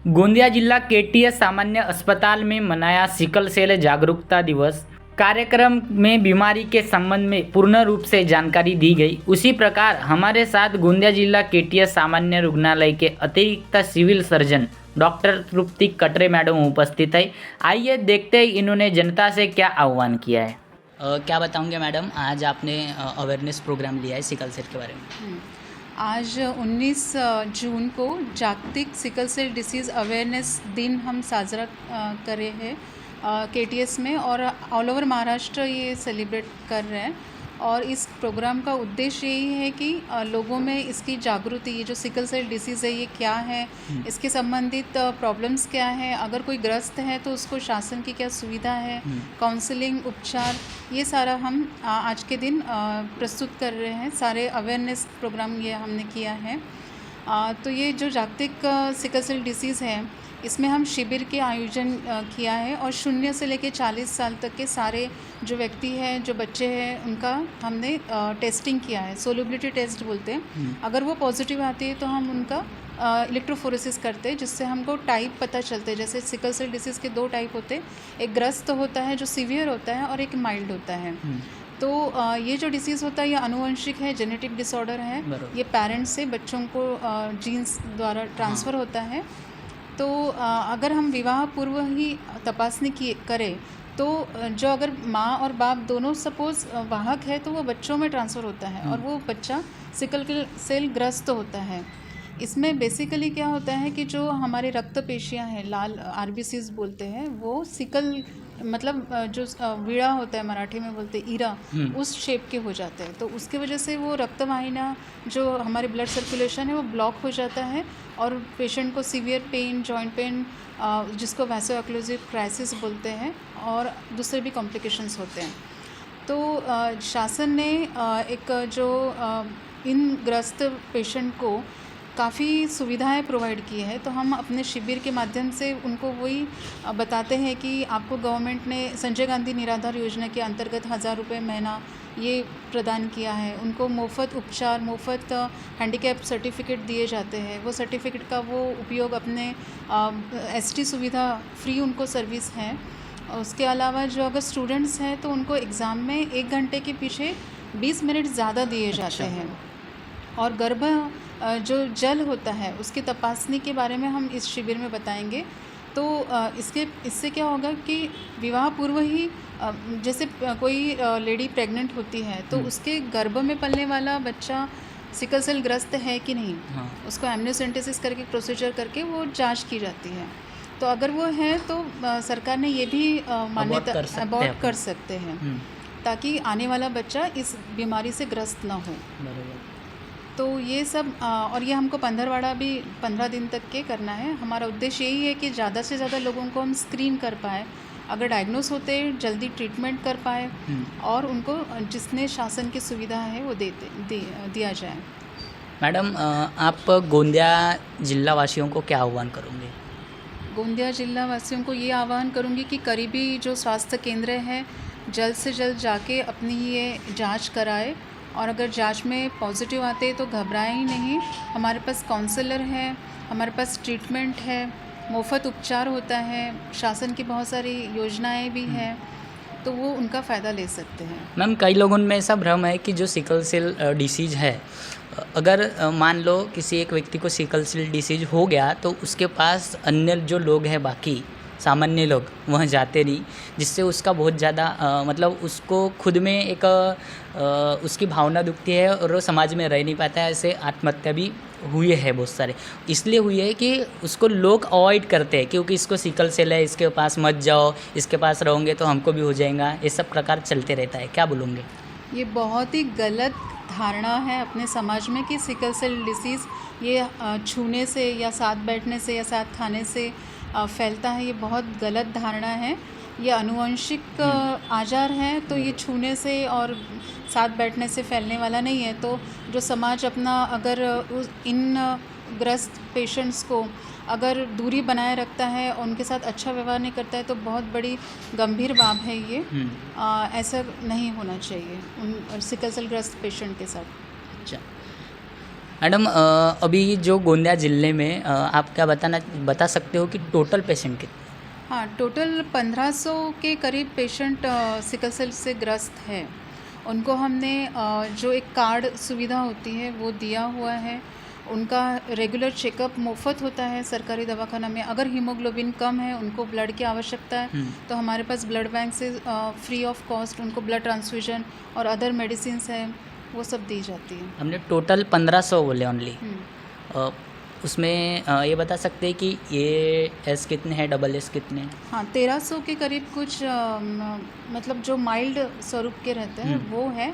गोंदिया जिला केटीएस सामान्य अस्पताल में मनाया सिकल सेल जागरूकता दिवस। कार्यक्रम में बीमारी के संबंध में पूर्ण रूप से जानकारी दी गई। उसी प्रकार हमारे साथ गोंदिया जिला केटीएस सामान्य रुग्णालय के अतिरिक्त सिविल सर्जन डॉक्टर तृप्ति कटरे मैडम उपस्थित है। आइए देखते हैं इन्होंने जनता से क्या आह्वान किया है। क्या बताऊंगे मैडम, आज आपने अवेयरनेस प्रोग्राम लिया है सिकल सेल के बारे में। आज 19 जून को जागतिक सिकल सेल डिसीज़ अवेयरनेस दिन हम साजरा कर रहे हैं केटीएस में, और ऑल ओवर महाराष्ट्र ये सेलिब्रेट कर रहे हैं। और इस प्रोग्राम का उद्देश्य यही है कि लोगों में इसकी जागृति, ये जो सिकल सेल डिसीज़ है ये क्या है, इसके संबंधित प्रॉब्लम्स क्या है, अगर कोई ग्रस्त है तो उसको शासन की क्या सुविधा है, काउंसलिंग, उपचार, ये सारा हम आज के दिन प्रस्तुत कर रहे हैं। सारे अवेयरनेस प्रोग्राम ये हमने किया है। तो ये जो जागतिक सिकल सेल डिसीज़ है, इसमें हम शिविर के आयोजन किया है, और 0 से लेकर 40 साल तक के सारे जो व्यक्ति हैं, जो बच्चे हैं, उनका हमने टेस्टिंग किया है। सोल्युबिलिटी टेस्ट बोलते हैं। अगर वो पॉजिटिव आती है तो हम उनका इलेक्ट्रोफोरेसिस करते हैं, जिससे हमको टाइप पता चलते हैं। जैसे सिकल सेल डिसीज़ के 2 टाइप होते हैं, एक ग्रस्त होता है जो सीवियर होता है, और एक माइल्ड होता है। तो ये जो डिसीज़ होता है ये आनुवंशिक है, जेनेटिक डिसऑर्डर है। ये पेरेंट्स से बच्चों को जीन्स द्वारा ट्रांसफ़र होता है। तो अगर हम विवाह पूर्व ही तपासनी करें तो जो अगर माँ और बाप दोनों सपोज़ वाहक है तो वो बच्चों में ट्रांसफ़र होता है, और वो बच्चा सिकल सेल ग्रस्त होता है। इसमें बेसिकली क्या होता है कि जो हमारे रक्त पेशियाँ हैं, लाल आरबीसीज बोलते हैं, वो सिकल मतलब जो वीड़ा होता है, मराठी में बोलते हैं ईरा, उस शेप के हो जाते हैं। तो उसके वजह से वो रक्तवाहिनियाँ, जो हमारे ब्लड सर्कुलेशन है, वो ब्लॉक हो जाता है, और पेशेंट को सीवियर पेन, जॉइंट पेन, जिसको वैसोऑक्लूसिव क्राइसिस बोलते हैं, और दूसरे भी कॉम्प्लिकेशंस होते हैं। तो शासन ने एक जो इन ग्रस्त पेशेंट को काफ़ी सुविधाएं प्रोवाइड की है। तो हम अपने शिविर के माध्यम से उनको वही बताते हैं कि आपको गवर्नमेंट ने संजय गांधी निराधार योजना के अंतर्गत 1000 रुपये महीना ये प्रदान किया है। उनको मुफ्त उपचार, मुफ्त हैंडीकैप सर्टिफिकेट दिए जाते हैं। वो सर्टिफिकेट का वो उपयोग अपने एसटी सुविधा फ्री उनको सर्विस है। उसके अलावा जो अगर स्टूडेंट्स हैं तो उनको एग्ज़ाम में 1 घंटे के पीछे 20 मिनट ज़्यादा दिए जाते हैं। और गर्भ जो जल होता है उसकी तपासनी के बारे में हम इस शिविर में बताएंगे। तो इससे क्या होगा कि विवाह पूर्व ही जैसे कोई लेडी प्रेग्नेंट होती है तो उसके गर्भ में पलने वाला बच्चा सिकल सेल ग्रस्त है कि नहीं, उसको एमनियोसेंटेसिस करके प्रोसीजर करके वो जांच की जाती है। तो अगर वो है तो सरकार ने ये भी मान्यता अबॉर्ट कर सकते हैं, ताकि आने वाला बच्चा इस बीमारी से ग्रस्त ना हो। तो ये सब और ये हमको पंद्रहवाड़ा भी 15 दिन तक के करना है। हमारा उद्देश्य यही है कि ज़्यादा से ज़्यादा लोगों को हम स्क्रीन कर पाएँ, अगर डायग्नोस होते जल्दी ट्रीटमेंट कर पाए, और उनको जिसने शासन की सुविधा है वो दिया जाए। मैडम, आप गोंदिया जिला वासियों को क्या आह्वान करोगे? गोंदिया जिला वासियों को ये आह्वान करूँगी कि करीबी जो स्वास्थ्य केंद्र है जल्द से जल्द जाके अपनी ये जाँच कराए, और अगर जांच में पॉजिटिव आते हैं तो घबराएं ही नहीं। हमारे पास काउंसलर है, हमारे पास ट्रीटमेंट है, मुफ्त उपचार होता है, शासन की बहुत सारी योजनाएं भी हैं, तो वो उनका फ़ायदा ले सकते हैं। मैम, कई लोगों में ऐसा भ्रम है कि जो सिकल सेल डिसीज़ है, अगर मान लो किसी एक व्यक्ति को सिकल सेल डिसीज़ हो गया तो उसके पास अन्य जो लोग हैं, बाकी सामान्य लोग, वह जाते नहीं, जिससे उसका बहुत ज़्यादा मतलब उसको खुद में एक उसकी भावना दुखती है और वो समाज में रह नहीं पाता है। ऐसे आत्महत्या भी हुए हैं बहुत सारे। इसलिए हुई है कि उसको लोग अवॉइड करते हैं, क्योंकि इसको सिकल सेल है, इसके पास मत जाओ, इसके पास रहोगे तो हमको भी हो जाएगा। ये सब प्रकार चलते रहता है। क्या बोलोगे? ये बहुत ही गलत धारणा है अपने समाज में कि सिकल सेल डिसीज़ ये छूने से या साथ बैठने से या साथ खाने से फैलता है। ये बहुत गलत धारणा है। ये आनुवंशिक आजार है, तो ये छूने से और साथ बैठने से फैलने वाला नहीं है। तो जो समाज अपना अगर इन ग्रस्त पेशेंट्स को अगर दूरी बनाए रखता है और उनके साथ अच्छा व्यवहार नहीं करता है तो बहुत बड़ी गंभीर बात है ये। ऐसा नहीं होना चाहिए उन सिकल सेल ग्रस्त पेशेंट के साथ। अच्छा, मैडम अभी जो गोंदिया ज़िले में आप क्या बता सकते हो कि टोटल पेशेंट कितने? हाँ, टोटल 1500 के करीब पेशेंट सिकल सेल से ग्रस्त है। उनको हमने जो एक कार्ड सुविधा होती है वो दिया हुआ है। उनका रेगुलर चेकअप मुफ्त होता है सरकारी दवाखाना में। अगर हीमोग्लोबिन कम है, उनको ब्लड की आवश्यकता है, तो हमारे पास ब्लड बैंक से फ्री ऑफ कॉस्ट उनको ब्लड ट्रांसफ्यूजन और अदर मेडिसिन्स हैं, वो सब दी जाती है। हमने टोटल 1500 बोले ओनली। हम्म। उसमें ये बता सकते हैं कि ये एस कितने हैं, डबल एस कितने हैं? हाँ, 1300 के करीब कुछ मतलब जो माइल्ड स्वरूप के रहते हैं वो है,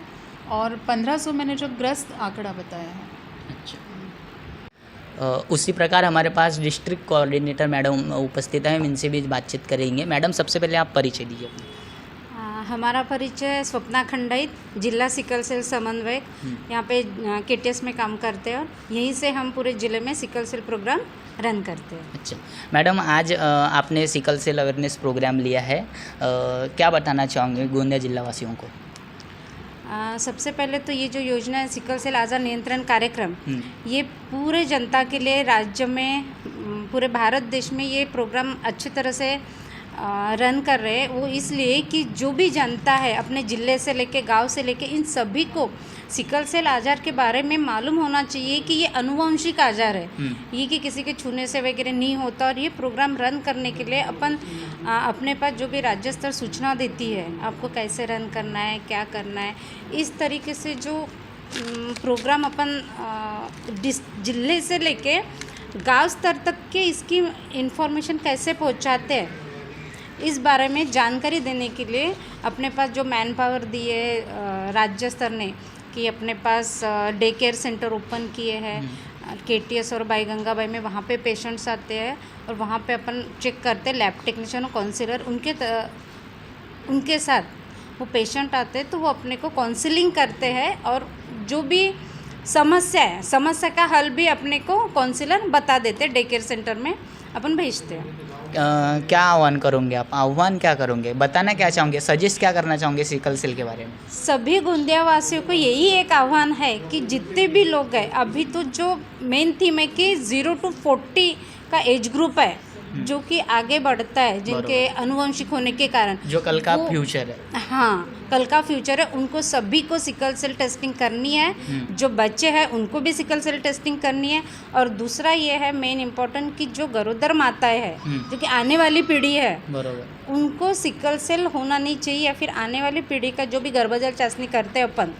और 1500 मैंने जो ग्रस्त आंकड़ा बताया है। अच्छा। उसी प्रकार हमारे पास डिस्ट्रिक्ट कोऑर्डिनेटर मैडम उपस्थित है, हम इनसे भी बातचीत करेंगे। मैडम, सबसे पहले आप परिचय दीजिए अपना। हमारा परिचय स्वप्ना खंडाइत, जिला सिकल सेल समन्वयक, यहाँ पे केटीएस में काम करते हैं और यहीं से हम पूरे ज़िले में सिकल सेल प्रोग्राम रन करते हैं। अच्छा मैडम, आज आपने सिकल सेल अवेयरनेस प्रोग्राम लिया है, क्या बताना चाहोगे गोंदिया जिला वासियों को? सबसे पहले तो ये जो योजना है सिकल सेल आज़ार नियंत्रण कार्यक्रम, ये पूरे जनता के लिए राज्य में, पूरे भारत देश में ये प्रोग्राम अच्छी तरह से रन कर रहे हैं। वो इसलिए कि जो भी जनता है अपने ज़िले से लेके गांव से लेके इन सभी को सिकल सेल आज़ार के बारे में मालूम होना चाहिए कि ये अनुवांशिक आज़ार है, ये कि किसी के छूने से वगैरह नहीं होता। और ये प्रोग्राम रन करने के लिए अपने पास जो भी राज्य स्तर सूचना देती है आपको कैसे रन करना है, क्या करना है, इस तरीके से जो प्रोग्राम अपन ज़िले से लेके गांव स्तर तक के इसकी इन्फॉर्मेशन कैसे पहुंचाते हैं, इस बारे में जानकारी देने के लिए अपने पास जो मैन पावर दी है राज्य स्तर ने, कि अपने पास डे केयर सेंटर ओपन किए हैं केटीएस और बाई गंगाबाई में। वहाँ पे पेशेंट्स आते हैं और वहाँ पे अपन चेक करते हैं, लैब टेक्नीशियन और काउंसलर उनके साथ वो पेशेंट आते हैं तो वो अपने को काउंसलिंग करते हैं, और जो भी समस्या का हल भी अपने को काउंसलर बता देते हैं। डे केयर सेंटर में अपन भेजते हैं। क्या आह्वान करोगे आप? आह्वान क्या करोगे, बताना क्या चाहोगे, सजेस्ट क्या करना चाहोगे सिकल सेल के बारे में? सभी गोंदिया वासियों को यही एक आह्वान है कि जितने भी लोग हैं, अभी तो जो मेन थीम है कि 0 to 40 का एज ग्रुप है जो कि आगे बढ़ता है, जिनके अनुवंशिक होने के कारण, जो कल का फ्यूचर है। हाँ, कल का फ्यूचर है, उनको सभी को सिकल सेल टेस्टिंग करनी है। जो बच्चे हैं उनको भी सिकल सेल टेस्टिंग करनी है। और दूसरा ये है मेन इम्पोर्टेंट कि जो गरोदर माताएं हैं, जो कि आने वाली पीढ़ी है, बरोबर, उनको सिकल सेल होना नहीं चाहिए। या फिर आने वाली पीढ़ी का जो भी गर्भजल चाशनी करते हैं अपन,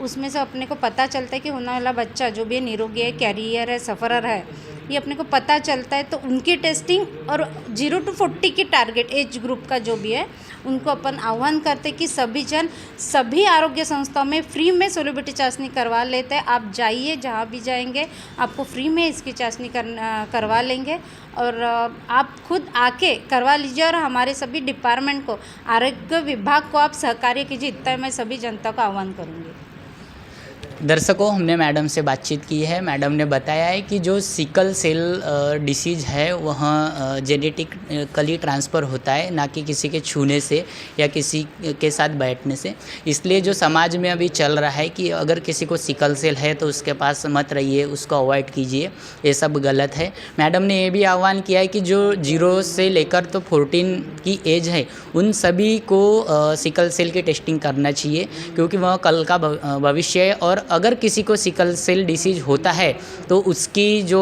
उसमें से अपने को पता चलता है कि होने वाला बच्चा जो भी निरोगी है, कैरियर है, सफ़रर है, ये अपने को पता चलता है। तो उनकी टेस्टिंग और 0 to 40 की टारगेट एज ग्रुप का जो भी है, उनको अपन आह्वान करते कि सभी जन सभी आरोग्य संस्थाओं में फ्री में सोलिबिलिटी चाशनी करवा लेते हैं। आप जाइए, जहाँ भी जाएंगे आपको फ्री में इसकी चाशनी करवा लेंगे, और आप खुद आके करवा लीजिए। और हमारे सभी डिपार्टमेंट को, आरोग्य विभाग को आप सहकार्य कीजिए, इतना मैं सभी जनता को आह्वान करूँगी। दर्शकों, हमने मैडम से बातचीत की है। मैडम ने बताया है कि जो सिकल सेल डिसीज़ है वह जेनेटिकली ट्रांसफ़र होता है, ना कि किसी के छूने से या किसी के साथ बैठने से। इसलिए जो समाज में अभी चल रहा है कि अगर किसी को सिकल सेल है तो उसके पास मत रहिए, उसको अवॉइड कीजिए, ये सब गलत है। मैडम ने ये भी आह्वान किया है कि जो 0 से लेकर तो 14 की एज है, उन सभी को सिकल सेल की टेस्टिंग करना चाहिए, क्योंकि वह कल का भविष्य है। और अगर किसी को सिकल सेल डिसीज होता है तो उसकी जो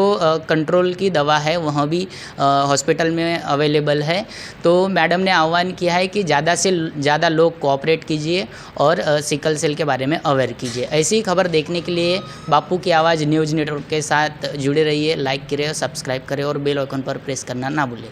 कंट्रोल की दवा है वह भी हॉस्पिटल में अवेलेबल है। तो मैडम ने आह्वान किया है कि ज़्यादा से ज़्यादा लोग कोऑपरेट कीजिए और सिकल सेल के बारे में अवेयर कीजिए। ऐसी खबर देखने के लिए बापू की आवाज़ न्यूज़ नेटवर्क के साथ जुड़े रहिए, लाइक करें, सब्सक्राइब करें और बेल आइकन पर प्रेस करना ना भूलें।